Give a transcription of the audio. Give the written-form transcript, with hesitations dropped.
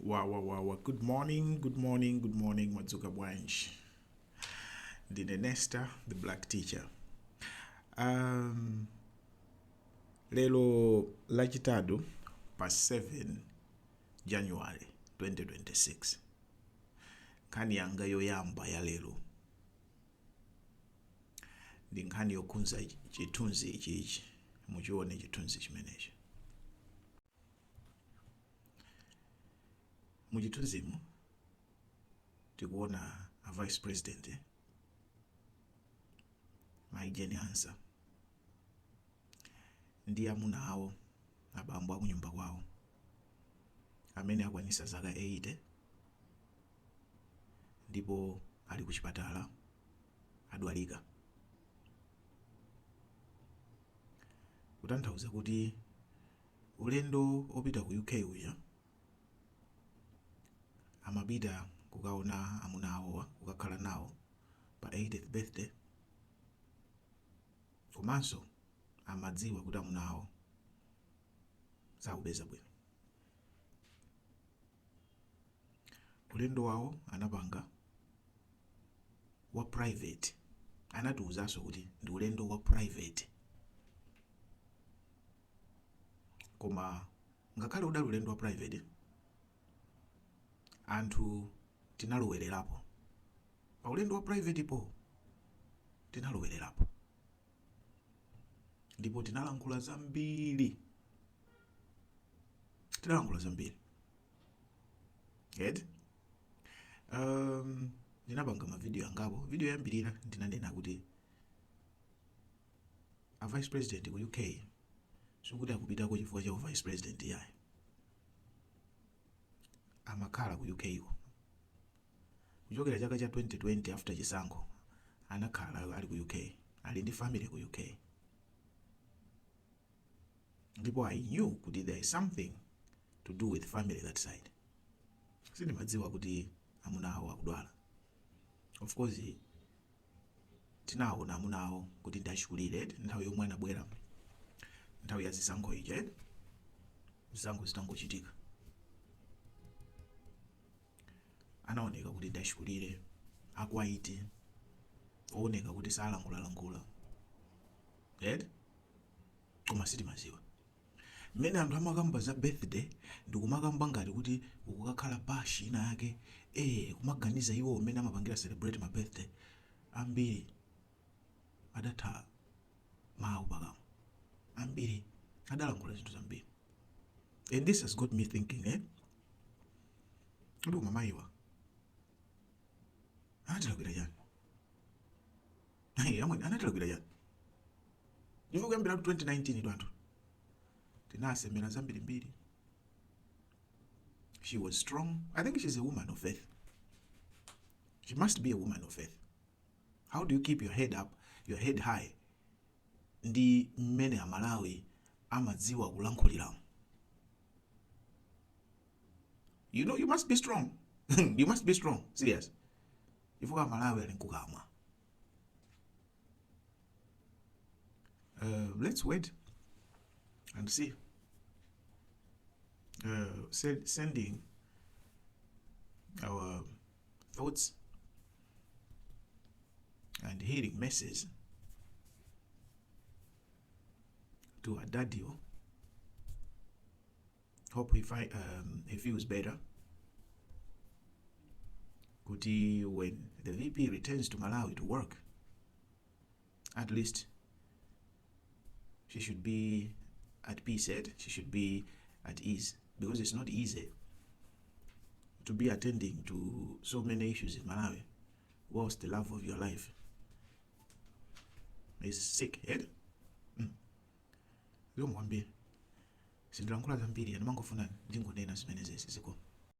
Wow. Good morning, Madzuka Bwanji. Ndine Nesta, the black teacher. Lelo lachitatu pa 7 January 2026. Nkhani yanga yoyamba ya lelo. Ndi nkhani yokhudza chithunzi ichi. Muchione chithunzi chimenechi. Muchithunzimu tikuona a vice president maijeni ansa ndi amuna awo abambo akunyumba kwawo amene akwanisa zaka 80 ndipo ali kuchipatala adwalika. Kutanthauza kuti ulendo opita ku UK uja amapita kukaona amuna awowa kukakhala nawo pa 80th birthday, komanso amadziwa kuti amuna awo sakupeza bwino. Ulendo wawo anapanga wa private, anatiwuzanso kuti ndi ulendo wa private, koma ngakhale udali ulendo wa private anthu tinalowererapo. Pa ulendo wa private po tinalowererapo ndipo tinalankhula zambiri. Ndinapanga mavideo angapo. Video yambirira ndinanena kuti a vice president ku UK sikuti akupitako chifukwa cha vice president yayi, amakhala ku UK ko kuchokera chaka cha 2020 after chisankho anakhala ali ku UK, ali ndi family ku UK. Ndipo I knew kuti there is something to do with family that side. Sindimadziwa kuti amuna awo akudwala. Of course tinaona amuna awo kuti ndachikulire nthawi yomwe anabwera nthawi ya zisankho ije, zisankho zitangochitika anaoneka kuti ndachikulire akwaiti, ooneka kuti salankhula koma sitimadziwa mmene anthu amakamba za birthday ndikumakamba ngati kuti ukukakhala bashi ina yake kumaganiza iwo mmene amapangira celebrate ma birthday ambiri adatha mawu pakamwa, ambiri adalankhula zinthu zambiri. And this has got me thinking ndi mamayiwa anatilakwira chani? Amwe anatilakwira chani? Ndipo kuyambira 2019 anthu tinasemera zambirimbiri. She was strong. I think she's a woman of faith. She must be a woman of faith. How do you keep your head up, your head high? Ndi mmene amalawi amadziwa kulankhulira. You know, you must be strong. You must be strong. Serious. Ifuka amalawi ali nkukamwa. Let's wait and see. Sending our thoughts and hearing messages to our daddy. Hope he feels better. Kuti when the VP returns to Malawi to work, at least she should be at peace. She should be at ease, because it's not easy to be attending to so many issues in Malawi whilst the love of your life is sick. Mwambie sindilankhula zambiri, ndimangofuna ndingonena zimene zezi ziko.